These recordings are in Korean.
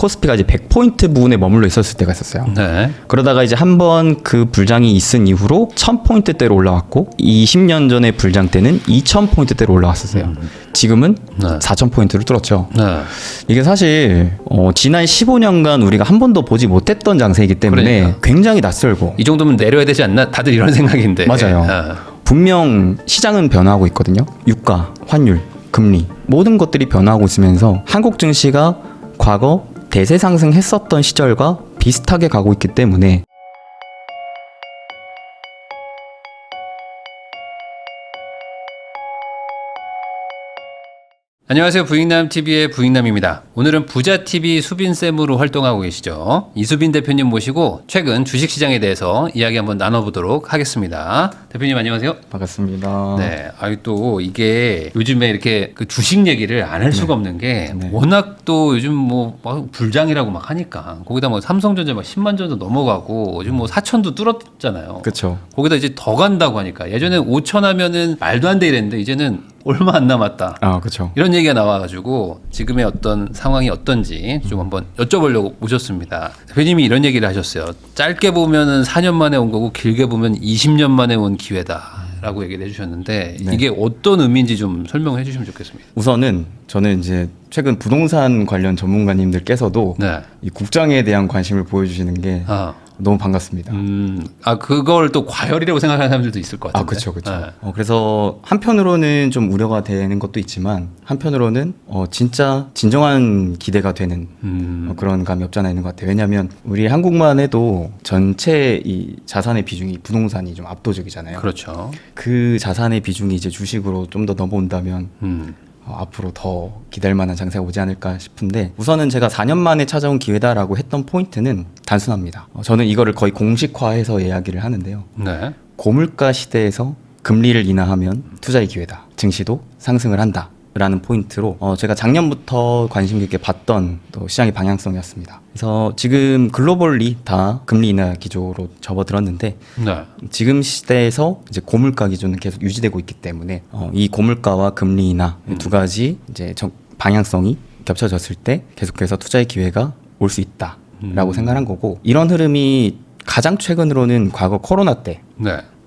코스피가 이제 100포인트 부분에 머물러 있었을 때가 있었어요. 네. 그러다가 이제 한번 그 불장이 있은 이후로 1000포인트대로 올라왔고 20년 전의 불장 때는 2000포인트대로 올라왔었어요. 지금은 네. 4000포인트를 뚫었죠. 네. 이게 사실 지난 15년간 우리가 한 번도 보지 못했던 장세이기 때문에 그러니까. 굉장히 낯설고 이 정도면 내려야 되지 않나? 다들 이런 생각인데. 맞아요. 분명 시장은 변화하고 있거든요. 유가, 환율, 금리 모든 것들이 변화하고 있으면서 한국 증시가 과거 대세 상승했었던 시절과 비슷하게 가고 있기 때문에 안녕하세요. 부익남TV의 부익남입니다. 오늘은 부자TV 수빈쌤으로 활동하고 계시죠. 이수빈 대표님 모시고 최근 주식시장에 대해서 이야기 한번 나눠보도록 하겠습니다. 대표님 안녕하세요. 반갑습니다. 네. 또 이게 요즘에 이렇게 그 주식 얘기를 안 할 수가 없는 게 워낙 또 요즘 막 불장이라고 막 하니까 거기다 뭐 삼성전자 막 10만 전도 넘어가고 요즘 뭐 4천도 뚫었잖아요. 그렇죠. 거기다 이제 더 간다고 하니까 예전에 5천 하면은 말도 안 돼 이랬는데 이제는 얼마 안 남았다. 그렇죠. 이런 얘기가 나와가지고 지금의 어떤 상황이 어떤지 좀 한번 여쭤보려고 모셨습니다. 대표님이 이런 얘기를 하셨어요. 짧게 보면은 4년 만에 온 거고 길게 보면 20년 만에 온 기회다라고 얘기를 해주셨는데 이게 어떤 의미인지 좀 설명해 주시면 좋겠습니다. 우선은 저는 이제 최근 부동산 관련 전문가님들께서도 이 국장에 대한 관심을 보여주시는 게 너무 반갑습니다. 그걸 또 과열이라고 생각하는 사람들도 있을 것 같은데. 그렇죠, 그렇죠. 그래서 한편으로는 좀 우려가 되는 것도 있지만 한편으로는 진짜 진정한 기대가 되는 그런 감이 없지 않아 있는 것 같아요. 왜냐하면 우리 한국만 해도 전체 이 자산의 비중이 부동산이 좀 압도적이잖아요. 그렇죠. 그 자산의 비중이 이제 주식으로 좀 더 넘어온다면 앞으로 더 기댈 만한 장세가 오지 않을까 싶은데 우선은 제가 4년 만에 찾아온 기회다라고 했던 포인트는 단순합니다. 저는 이거를 거의 공식화해서 이야기를 하는데요. 네. 고물가 시대에서 금리를 인하하면 투자의 기회다. 증시도 상승을 한다. 라는 포인트로 제가 작년부터 관심 깊게 봤던 또 시장의 방향성이었습니다. 그래서 지금 글로벌리 다 금리 인하 기조로 접어들었는데 지금 시대에서 이제 고물가 기조는 계속 유지되고 있기 때문에 이 고물가와 금리 인하 두 가지 이제 방향성이 겹쳐졌을 때 계속해서 투자의 기회가 올 수 있다라고 생각한 거고 이런 흐름이 가장 최근으로는 과거 코로나 때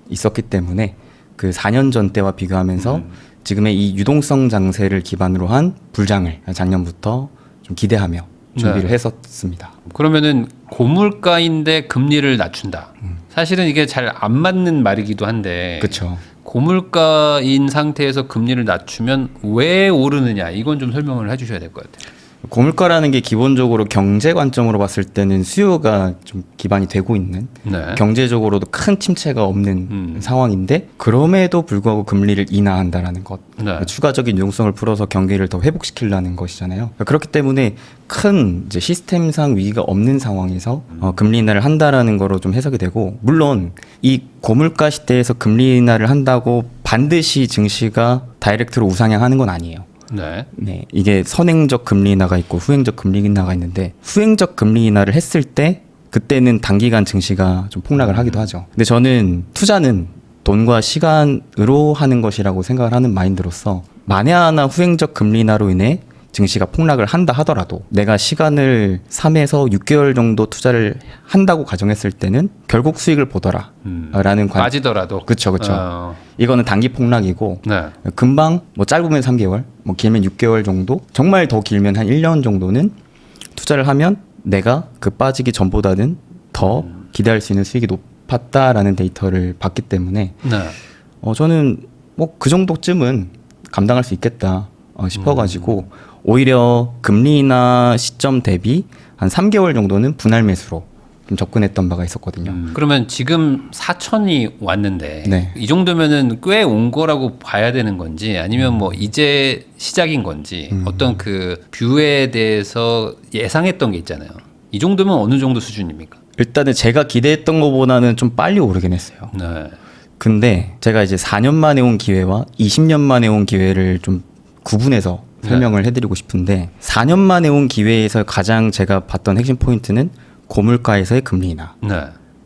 있었기 때문에 그 4년 전 때와 비교하면서 지금의 이 유동성 장세를 기반으로 한 불장을 작년부터 좀 기대하며 준비를 했었습니다. 그러면은 고물가인데 금리를 낮춘다. 사실은 이게 잘 안 맞는 말이기도 한데. 그렇죠. 고물가인 상태에서 금리를 낮추면 왜 오르느냐 이건 좀 설명을 해주셔야 될 것 같아요. 고물가라는 게 기본적으로 경제 관점으로 봤을 때는 수요가 좀 기반이 되고 있는 경제적으로도 큰 침체가 없는 상황인데 그럼에도 불구하고 금리를 인하한다라는 것 추가적인 유동성을 풀어서 경기를 더 회복시키려는 것이잖아요. 그렇기 때문에 큰 이제 시스템상 위기가 없는 상황에서 금리 인하를 한다라는 거로 좀 해석이 되고 물론 이 고물가 시대에서 금리 인하를 한다고 반드시 증시가 다이렉트로 우상향하는 건 아니에요. 네, 이게 선행적 금리 인하가 있고 후행적 금리 인하가 있는데 후행적 금리 인하를 했을 때 그때는 단기간 증시가 좀 폭락을 하기도 하죠. 근데 저는 투자는 돈과 시간으로 하는 것이라고 생각을 하는 마인드로서 만에 하나 후행적 금리 인하로 인해 증시가 폭락을 한다 하더라도 내가 시간을 3에서 6개월 정도 투자를 한다고 가정했을 때는 결국 수익을 보더라 라는 빠지더라도 그렇죠. 이거는 단기 폭락이고 금방 뭐 짧으면 3개월 뭐 길면 6개월 정도 정말 더 길면 한 1년 정도는 투자를 하면 내가 그 빠지기 전보다는 더 기대할 수 있는 수익이 높았다라는 데이터를 봤기 때문에 저는 뭐 그 정도쯤은 감당할 수 있겠다 싶어가지고 오히려 금리 인하 시점 대비 한 3개월 정도는 분할 매수로 좀 접근했던 바가 있었거든요. 그러면 지금 4천이 왔는데 이 정도면은 꽤 온 거라고 봐야 되는 건지 아니면 뭐 이제 시작인 건지 어떤 그 뷰에 대해서 예상했던 게 있잖아요. 이 정도면 어느 정도 수준입니까? 일단은 제가 기대했던 것보다는 좀 빨리 오르긴 했어요. 근데 제가 이제 4년 만에 온 기회와 20년 만에 온 기회를 좀 구분해서 설명을 해드리고 싶은데 4년 만에 온 기회에서 가장 제가 봤던 핵심 포인트는 고물가에서의 금리 인하.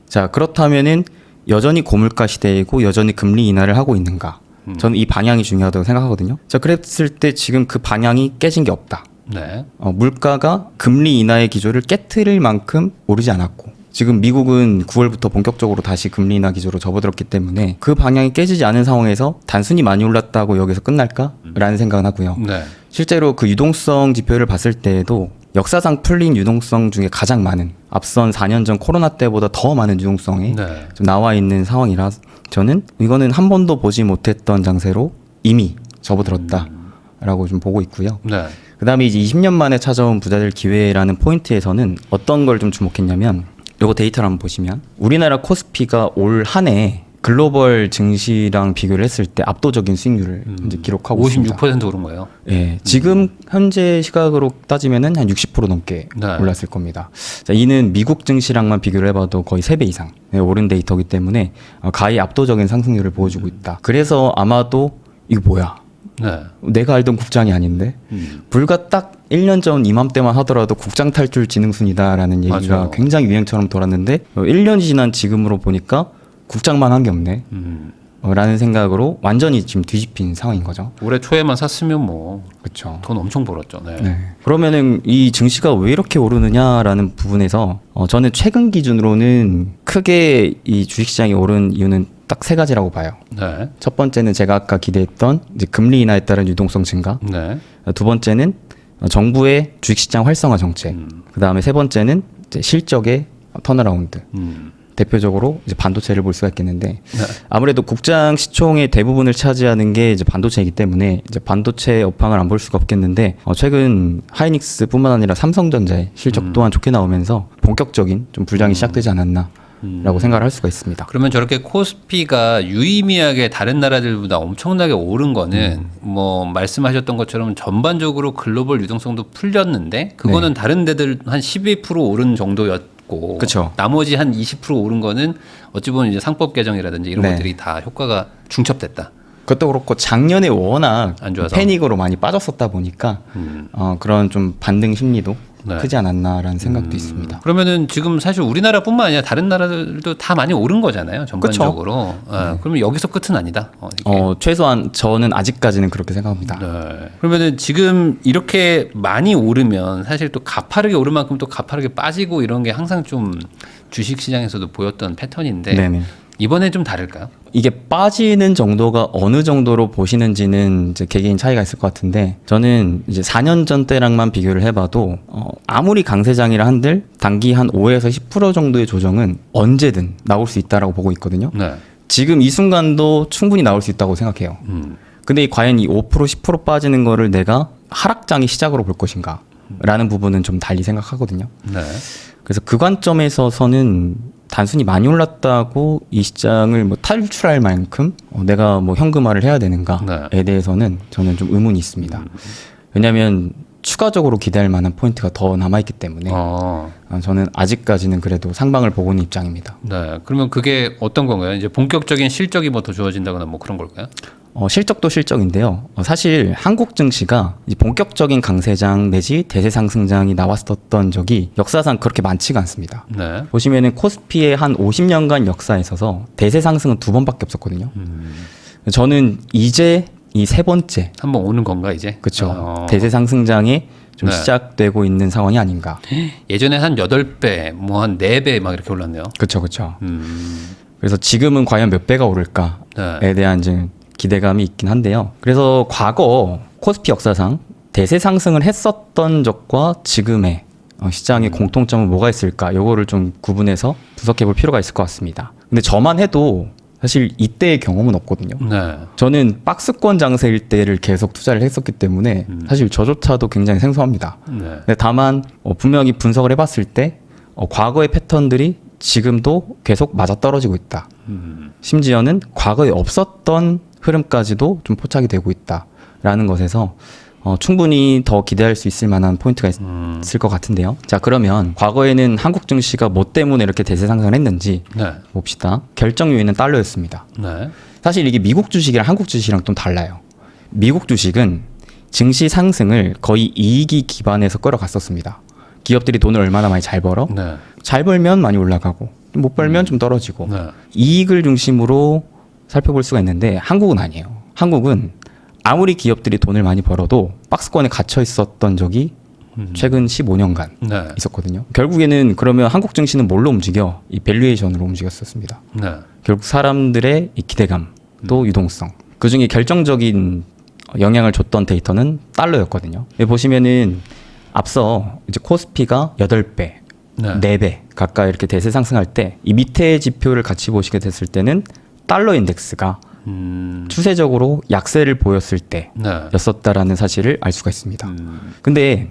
자, 그렇다면은 여전히 고물가 시대이고 여전히 금리 인하를 하고 있는가? 저는 이 방향이 중요하다고 생각하거든요. 자, 그랬을 때 지금 그 방향이 깨진 게 없다. 네. 물가가 금리 인하의 기조를 깨트릴 만큼 오르지 않았고 지금 미국은 9월부터 본격적으로 다시 금리 인하 기조로 접어들었기 때문에 그 방향이 깨지지 않은 상황에서 단순히 많이 올랐다고 여기서 끝날까라는 생각은 하고요. 네. 실제로 그 유동성 지표를 봤을 때에도 역사상 풀린 유동성 중에 가장 많은 앞선 4년 전 코로나 때보다 더 많은 유동성이 네. 좀 나와 있는 상황이라 저는 이거는 한 번도 보지 못했던 장세로 이미 접어들었다라고 좀 보고 있고요. 네. 그다음에 이제 20년 만에 찾아온 부자들 기회라는 포인트에서는 어떤 걸 좀 주목했냐면 요거 데이터를 한번 보시면 우리나라 코스피가 올 한 해 글로벌 증시랑 비교를 했을 때 압도적인 수익률을 이제 기록하고 있습니다. 56% 오른 거예요. 예, 지금 현재 시각으로 따지면은 한 60% 넘게 네. 올랐을 겁니다. 자, 이는 미국 증시랑만 비교를 해봐도 거의 3배 이상 오른 데이터이기 때문에 가히 압도적인 상승률을 보여주고 있다. 그래서 아마도 이거 뭐야? 네. 내가 알던 국장이 아닌데 불과 딱 1년 전 이맘때만 하더라도 국장 탈출 지능순이다라는 얘기가 맞아요. 굉장히 유행처럼 돌았는데 1년이 지난 지금으로 보니까 국장만 한 게 없네. 라는 생각으로 완전히 지금 뒤집힌 상황인 거죠. 올해 초에만 샀으면 뭐 그렇죠. 돈 엄청 벌었죠. 네. 네. 그러면은 이 증시가 왜 이렇게 오르느냐라는 부분에서 저는 최근 기준으로는 크게 이 주식시장이 오른 이유는 딱 세 가지라고 봐요. 네. 첫 번째는 제가 아까 기대했던 이제 금리 인하에 따른 유동성 증가. 네. 두 번째는 정부의 주식시장 활성화 정책. 그다음에 세 번째는 이제 실적의 턴어라운드. 대표적으로 이제 반도체를 볼 수가 있겠는데 네. 아무래도 국장 시총의 대부분을 차지하는 게 이제 반도체이기 때문에 이제 반도체 업황을 안 볼 수가 없겠는데 최근 하이닉스뿐만 아니라 삼성전자의 실적 또한 좋게 나오면서 본격적인 좀 불장이 시작되지 않았나라고 생각을 할 수가 있습니다. 그러면 저렇게 코스피가 유의미하게 다른 나라들보다 엄청나게 오른 거는 뭐 말씀하셨던 것처럼 전반적으로 글로벌 유동성도 풀렸는데 그거는 다른 데들 한 12% 오른 정도였고 그쵸. 나머지 한 20% 오른 거는 어찌 보면 이제 상법 개정이라든지 이런 네. 것들이 다 효과가 중첩됐다. 그것도 그렇고 작년에 워낙 안 좋아서. 패닉으로 많이 빠졌었다 보니까 그런 좀 반등 심리도 네. 크지 않았나라는 생각도 있습니다. 그러면은 지금 사실 우리나라뿐만 아니라 다른 나라들도 다 많이 오른 거잖아요. 전반적으로. 그러면 여기서 끝은 아니다. 이게. 최소한 저는 아직까지는 그렇게 생각합니다. 네. 그러면은 지금 이렇게 많이 오르면 사실 또 가파르게 오른 만큼 또 가파르게 빠지고 이런 게 항상 좀 주식 시장에서도 보였던 패턴인데 네네. 이번에 좀 다를까요? 이게 빠지는 정도가 어느 정도로 보시는지는 이제 개개인 차이가 있을 것 같은데 저는 이제 4년 전 때랑만 비교를 해봐도 아무리 강세장이라 한들 단기 한 5에서 10% 정도의 조정은 언제든 나올 수 있다라고 보고 있거든요. 네. 지금 이 순간도 충분히 나올 수 있다고 생각해요. 근데 과연 이 5% 10% 빠지는 거를 내가 하락장의 시작으로 볼 것인가 라는 부분은 좀 달리 생각하거든요. 네. 그래서 그 관점에서는 단순히 많이 올랐다고 이 시장을 뭐 탈출할 만큼 내가 뭐 현금화를 해야 되는가에 대해서는 저는 좀 의문이 있습니다. 왜냐하면 추가적으로 기대할 만한 포인트가 더 남아있기 때문에 저는 아직까지는 그래도 상방을 보고 있는 입장입니다. 네. 그러면 그게 어떤 건가요? 이제 본격적인 실적이 뭐 더 좋아진다거나 뭐 그런 걸까요? 실적도 실적인데요. 사실 한국 증시가 이 본격적인 강세장 내지 대세 상승장이 나왔었던 적이 역사상 그렇게 많지가 않습니다. 네. 보시면은 코스피의 한 50년간 역사에 있어서 대세 상승은 2번밖에 없었거든요. 저는 이제 이 세 번째 한번 오는 건가 이제? 그렇죠. 대세 상승장이 좀 네. 시작되고 있는 상황이 아닌가. 예전에 한 8배, 뭐 한 4배 막 이렇게 올랐네요. 그렇죠, 그렇죠. 그래서 지금은 과연 몇 배가 오를까에 대한 이제 기대감이 있긴 한데요. 그래서 과거 코스피 역사상 대세 상승을 했었던 적과 지금의 시장의 공통점은 뭐가 있을까? 요거를 좀 구분해서 분석해 볼 필요가 있을 것 같습니다. 근데 저만 해도 사실 이때의 경험은 없거든요. 네. 저는 박스권 장세일 때를 계속 투자를 했었기 때문에 사실 저조차도 굉장히 생소합니다. 네. 근데 다만 분명히 분석을 해봤을 때 과거의 패턴들이 지금도 계속 맞아떨어지고 있다. 심지어는 과거에 없었던 흐름까지도 좀 포착이 되고 있다라는 것에서 충분히 더 기대할 수 있을 만한 포인트가 있을 것 같은데요. 자, 그러면 과거에는 한국 증시가 뭐 때문에 이렇게 대세 상승을 했는지 네. 봅시다. 결정 요인은 달러였습니다. 네. 사실 이게 미국 주식이랑 한국 주식이랑 좀 달라요. 미국 주식은 증시 상승을 거의 이익이 기반해서 끌어갔었습니다. 기업들이 돈을 얼마나 많이 잘 벌어? 네. 잘 벌면 많이 올라가고 못 벌면 좀 떨어지고 네. 이익을 중심으로 살펴볼 수가 있는데 한국은 아니에요. 한국은 아무리 기업들이 돈을 많이 벌어도 박스권에 갇혀 있었던 적이 최근 15년간 네. 있었거든요. 결국에는 그러면 한국 증시는 뭘로 움직여? 이 밸류에이션으로 움직였었습니다. 네. 결국 사람들의 이 기대감 또 유동성 그 중에 결정적인 영향을 줬던 데이터는 달러였거든요. 여기 보시면은 앞서 이제 코스피가 8배, 네. 4배 가까이 이렇게 대세 상승할 때 이 밑에 지표를 같이 보시게 됐을 때는 달러 인덱스가 추세적으로 약세를 보였을 때였었다라는 사실을 알 수가 있습니다. 근데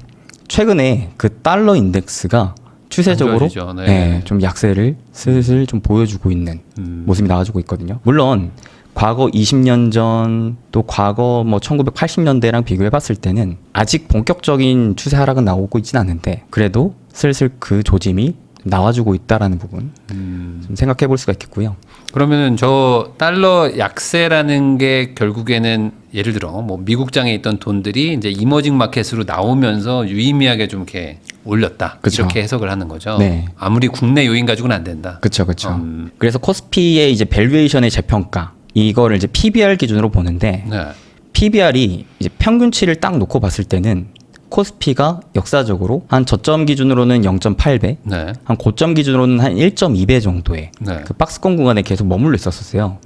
최근에 그 달러 인덱스가 추세적으로 네. 네, 좀 약세를 슬슬 좀 보여주고 있는 모습이 나와주고 있거든요. 물론 과거 20년 전 또 과거 뭐 1980년대랑 비교해 봤을 때는 아직 본격적인 추세 하락은 나오고 있진 않는데 그래도 슬슬 그 조짐이 나와주고 있다라는 부분 좀 생각해 볼 수가 있겠고요. 그러면은 저 달러 약세라는 게 결국에는 예를 들어 뭐 미국장에 있던 돈들이 이제 이머징 마켓으로 나오면서 유의미하게 좀 이렇게 올렸다. 그쵸. 이렇게 해석을 하는 거죠. 네. 아무리 국내 요인 가지고는 안 된다. 그렇죠, 그렇죠. 그래서 코스피의 이제 밸류에이션의 재평가 이거를 이제 PBR 기준으로 보는데 네. PBR이 이제 평균치를 딱 놓고 봤을 때는 코스피가 역사적으로 한 저점 기준으로는 0.8배, 네. 한 고점 기준으로는 한 1.2배 정도의 네. 그 박스권 구간에 계속 머물러 있었어요.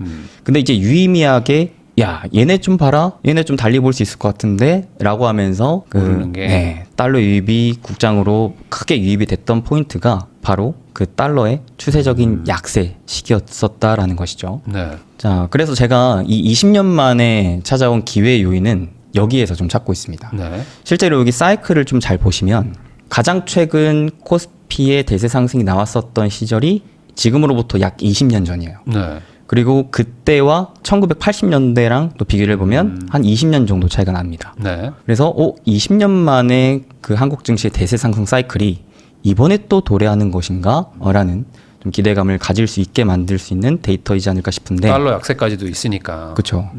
근데 이제 유의미하게 야 얘네 좀 봐라, 얘네 좀 달리 볼 수 있을 것 같은데 라고 하면서 오르는 게. 네, 달러 유입이 국장으로 크게 유입이 됐던 포인트가 바로 그 달러의 추세적인 약세 시기였었다라는 것이죠. 네. 자, 그래서 제가 이 20년 만에 찾아온 기회 요인은 여기에서 좀 찾고 있습니다. 네. 실제로 여기 사이클을 좀 잘 보시면 가장 최근 코스피의 대세 상승이 나왔었던 시절이 지금으로부터 약 20년 전이에요. 네. 그리고 그때와 1980년대랑 또 비교를 해보면 한 20년 정도 차이가 납니다. 네. 그래서 20년 만에 그 한국 증시의 대세 상승 사이클이 이번에 또 도래하는 것인가? 라는 좀 기대감을 가질 수 있게 만들 수 있는 데이터이지 않을까 싶은데. 달러 약세까지도 있으니까. 그렇죠.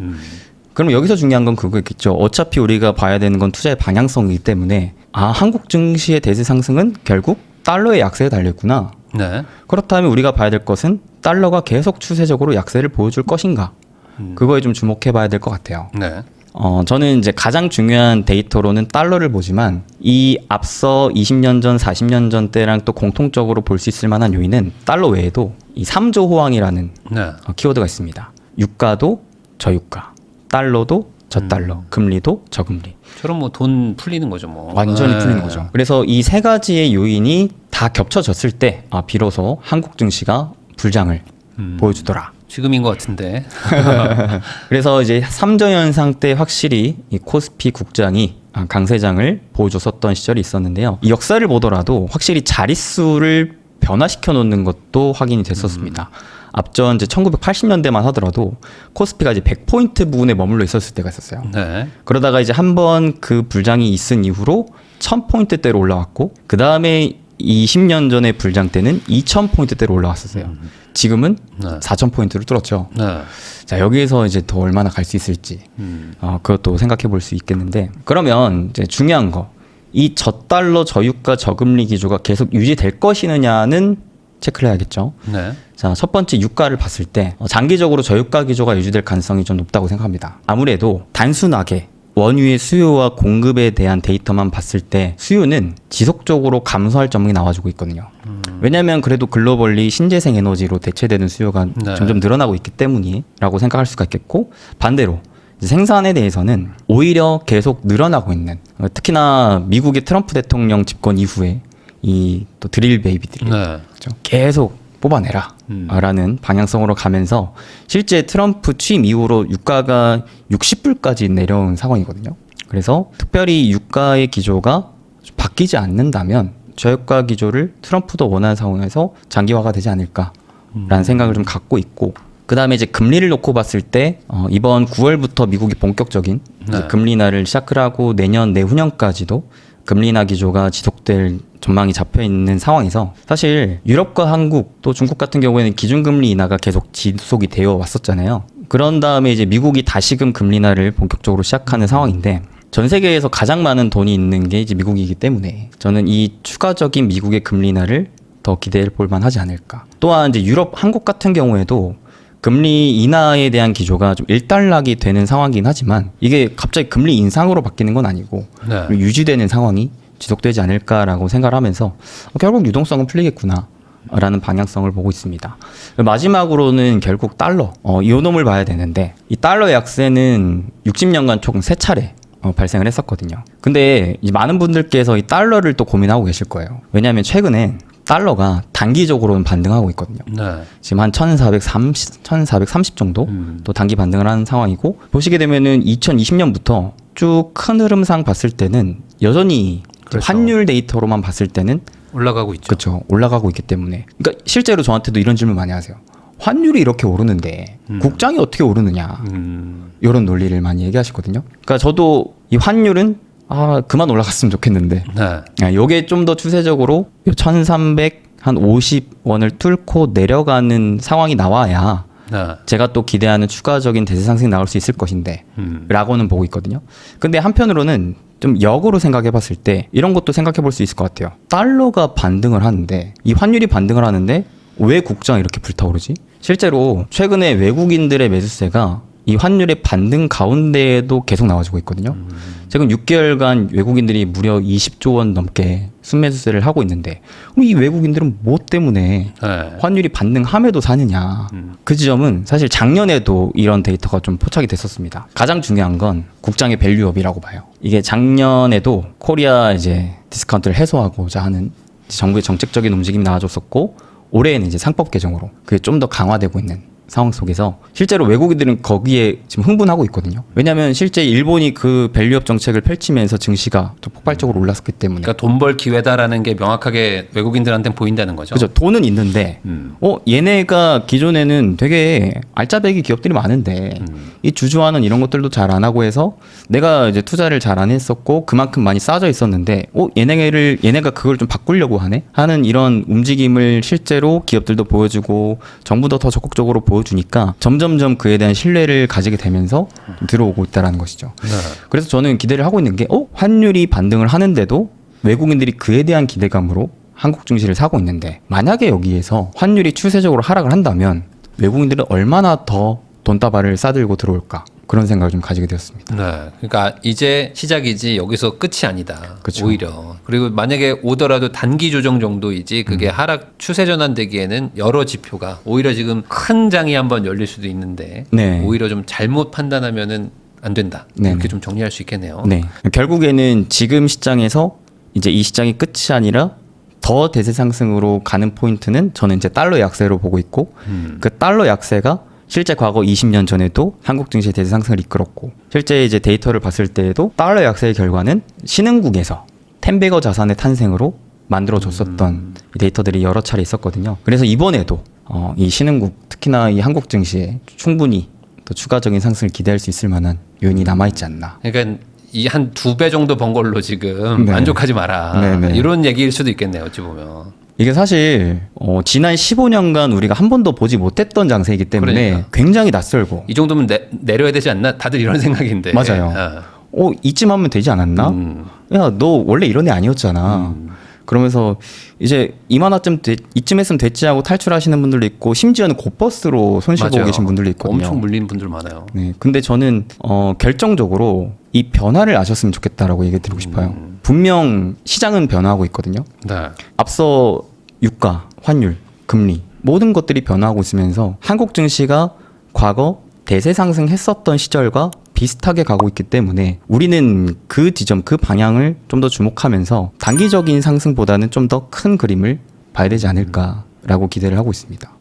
그럼 여기서 중요한 건 그거겠죠. 어차피 우리가 봐야 되는 건 투자의 방향성이기 때문에 한국 증시의 대세 상승은 결국 달러의 약세에 달려있구나. 네. 그렇다면 우리가 봐야 될 것은 달러가 계속 추세적으로 약세를 보여줄 것인가. 그거에 좀 주목해 봐야 될 것 같아요. 네. 저는 이제 가장 중요한 데이터로는 달러를 보지만 이 앞서 20년 전, 40년 전 때랑 또 공통적으로 볼 수 있을 만한 요인은 달러 외에도 이 3조 호황이라는 네. 키워드가 있습니다. 유가도 저유가, 달러도 저달러, 금리도 저금리. 저런 뭐 돈 풀리는 거죠, 뭐. 완전히 네. 풀리는 거죠. 그래서 이 세 가지의 요인이 다 겹쳐졌을 때 비로소 한국 증시가 불장을 보여주더라. 지금인 것 같은데. 그래서 이제 3조 현상 때 확실히 이 코스피 국장이 강세장을 보여줬었던 시절이 있었는데요. 이 역사를 보더라도 확실히 자릿수를 변화시켜 놓는 것도 확인이 됐었습니다. 앞전 이제 1980년대만 하더라도 코스피가 이제 100포인트 부분에 머물러 있었을 때가 있었어요. 네. 그러다가 이제 한번 그 불장이 있은 이후로 1000포인트대로 올라왔고 그 다음에 20년 전의 불장 때는 2000포인트대로 올라왔었어요. 지금은 네. 4000포인트를 뚫었죠. 네. 자, 여기에서 이제 더 얼마나 갈 수 있을지 그것도 생각해 볼 수 있겠는데 그러면 이제 중요한 거 이 저달러 저유가 저금리 기조가 계속 유지될 것이느냐는 체크를 해야겠죠. 네. 자, 첫 번째 유가를 봤을 때 장기적으로 저유가 기조가 유지될 가능성이 좀 높다고 생각합니다. 아무래도 단순하게 원유의 수요와 공급에 대한 데이터만 봤을 때 수요는 지속적으로 감소할 전망이 나와주고 있거든요. 왜냐하면 그래도 글로벌리 신재생 에너지로 대체되는 수요가 네. 점점 늘어나고 있기 때문이라고 생각할 수가 있겠고 반대로 생산에 대해서는 오히려 계속 늘어나고 있는 특히나 미국의 트럼프 대통령 집권 이후에 이 또 드릴 베이비들이 네. 그렇죠? 계속 뽑아내라 라는 방향성으로 가면서 실제 트럼프 취임 이후로 유가가 60불까지 내려온 상황이거든요. 그래서 특별히 유가의 기조가 바뀌지 않는다면 저유가 기조를 트럼프도 원하는 상황에서 장기화가 되지 않을까라는 생각을 좀 갖고 있고 그 다음에 이제 금리를 놓고 봤을 때 이번 9월부터 미국이 본격적인 이제 네. 금리 인하를 시작을 하고 내년 내후년까지도 금리 인하 기조가 지속될 전망이 잡혀 있는 상황에서 사실 유럽과 한국 또 중국 같은 경우에는 기준금리 인하가 계속 지속이 되어 왔었잖아요. 그런 다음에 이제 미국이 다시금 금리 인하를 본격적으로 시작하는 상황인데 전 세계에서 가장 많은 돈이 있는 게 이제 미국이기 때문에 저는 이 추가적인 미국의 금리 인하를 더 기대해 볼 만하지 않을까. 또한 이제 유럽, 한국 같은 경우에도 금리 인하에 대한 기조가 좀 일단락이 되는 상황이긴 하지만 이게 갑자기 금리 인상으로 바뀌는 건 아니고 네. 유지되는 상황이 지속되지 않을까라고 생각을 하면서 결국 유동성은 풀리겠구나. 라는 방향성을 보고 있습니다. 마지막으로는 결국 달러, 이 놈을 봐야 되는데 이 달러 약세는 60년간 총 3차례 발생을 했었거든요. 근데 이제 많은 분들께서 이 달러를 또 고민하고 계실 거예요. 왜냐하면 최근에 달러가 단기적으로는 반등하고 있거든요. 네. 지금 한 1430 정도 또 단기 반등을 하는 상황이고, 보시게 되면은 2020년부터 쭉 큰 흐름상 봤을 때는 여전히 그렇죠. 환율 데이터로만 봤을 때는 올라가고 있죠. 그렇죠. 올라가고 있기 때문에. 그러니까 실제로 저한테도 이런 질문 많이 하세요. 환율이 이렇게 오르는데 국장이 어떻게 오르느냐. 이런 논리를 많이 얘기하시거든요. 그러니까 저도 이 환율은 그만 올라갔으면 좋겠는데 이게 좀 더 추세적으로 1350원을 뚫고 내려가는 상황이 나와야 제가 또 기대하는 추가적인 대세 상승이 나올 수 있을 것인데 라고는 보고 있거든요. 근데 한편으로는 좀 역으로 생각해 봤을 때 이런 것도 생각해 볼 수 있을 것 같아요. 달러가 반등을 하는데, 이 환율이 반등을 하는데 왜 국장이 이렇게 불타오르지? 실제로 최근에 외국인들의 매수세가 이 환율의 반등 가운데에도 계속 나와주고 있거든요. 최근 6개월간 외국인들이 무려 20조 원 넘게 순매수세를 하고 있는데, 그럼 이 외국인들은 뭐 때문에 환율이 반등함에도 사느냐. 그 지점은 사실 작년에도 이런 데이터가 좀 포착이 됐었습니다. 가장 중요한 건 국장의 밸류업이라고 봐요. 이게 작년에도 코리아 이제 디스카운트를 해소하고자 하는 정부의 정책적인 움직임이 나와줬었고, 올해는 이제 상법 개정으로 그게 좀 더 강화되고 있는 상황 속에서 실제로 외국인들은 거기에 지금 흥분하고 있거든요. 왜냐하면 실제 일본이 그 밸류업 정책을 펼치면서 증시가 또 폭발적으로 올랐기 때문에. 그러니까 돈 벌 기회다라는 게 명확하게 외국인들한테는 보인다는 거죠. 그렇죠. 돈은 있는데 얘네가 기존에는 되게 알짜배기 기업들이 많은데 이 주주환원 이런 것들도 잘 안 하고 해서 내가 이제 투자를 잘 안 했었고 그만큼 많이 싸져 있었는데 얘네가 그걸 좀 바꾸려고 하는 이런 움직임을 실제로 기업들도 보여주고 정부도 더 적극적으로 보여주니까 점점점 그에 대한 신뢰를 가지게 되면서 들어오고 있다는 것이죠. 그래서 저는 기대를 하고 있는 게 환율이 반등을 하는데도 외국인들이 그에 대한 기대감으로 한국 증시를 사고 있는데, 만약에 여기에서 환율이 추세적으로 하락을 한다면 외국인들은 얼마나 더 돈다발을 싸들고 들어올까, 그런 생각을 좀 가지게 되었습니다. 네, 그러니까 이제 시작이지 여기서 끝이 아니다. 그쵸. 오히려. 그리고 만약에 오더라도 단기 조정 정도이지 그게 하락 추세 전환되기에는 여러 지표가 오히려 지금 큰 장이 한번 열릴 수도 있는데 오히려 좀 잘못 판단하면은 안 된다. 이렇게 좀 정리할 수 있겠네요. 네, 결국에는 지금 시장에서 이제 이 시장이 끝이 아니라 더 대세 상승으로 가는 포인트는 저는 이제 달러 약세로 보고 있고, 그 달러 약세가 실제 과거 20년 전에도 한국 증시의 대세 상승을 이끌었고, 실제 이제 데이터를 봤을 때에도 달러 약세의 결과는 신흥국에서 텐베거 자산의 탄생으로 만들어줬었던 이 데이터들이 여러 차례 있었거든요. 그래서 이번에도 이 신흥국, 특히나 이 한국 증시에 충분히 또 추가적인 상승을 기대할 수 있을 만한 요인이 남아있지 않나. 그러니까 이 한 2배 정도 번 걸로 지금 만족하지 마라. 이런 얘기일 수도 있겠네요. 어찌 보면. 이게 사실 지난 15년간 우리가 한 번도 보지 못했던 장세이기 때문에 그러니까. 굉장히 낯설고, 이 정도면 내려야 되지 않나? 다들 이런 생각인데. 맞아요. 이쯤 하면 되지 않았나? 야, 너 원래 이런 애 아니었잖아. 그러면서 이제 이쯤 했으면 됐지 하고 탈출하시는 분들도 있고, 심지어는 곧버스로 손실보고 계신 분들도 있거든요. 엄청 물리는 분들 많아요. 네, 근데 저는 결정적으로 이 변화를 아셨으면 좋겠다라고 얘기 드리고 싶어요. 분명 시장은 변화하고 있거든요. 앞서 유가, 환율, 금리 모든 것들이 변화하고 있으면서 한국 증시가 과거 대세 상승했었던 시절과 비슷하게 가고 있기 때문에 우리는 그 지점, 그 방향을 좀 더 주목하면서 단기적인 상승보다는 좀 더 큰 그림을 봐야 되지 않을까라고 기대를 하고 있습니다.